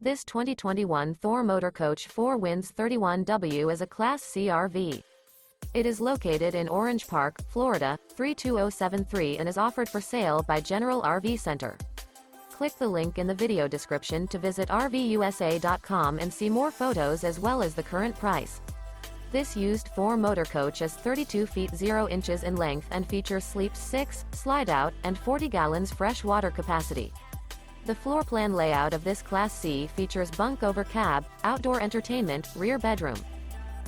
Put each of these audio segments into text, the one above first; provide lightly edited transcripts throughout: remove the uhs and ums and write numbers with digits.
This 2021 Thor Motor Coach 4 Winds 31W is a Class C RV. It is located in Orange Park, Florida, 32073 and is offered for sale by General RV Center. Click the link in the video description to visit RVUSA.com and see more photos as well as the current price. This used Thor motor coach is 32 feet 0 inches in length and features sleep 6, slide-out, and 40 gallons fresh water capacity. The floor plan layout of this Class C features bunk over cab, outdoor entertainment, rear bedroom.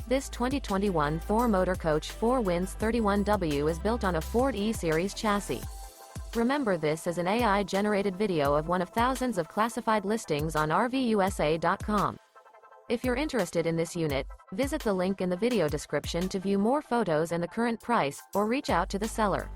This 2021 Thor Motor Coach 4 Winds 31W is built on a Ford E-Series chassis. Remember, this is an AI-generated video of one of thousands of classified listings on RVUSA.com. If you're interested in this unit, visit the link in the video description to view more photos and the current price, or reach out to the seller.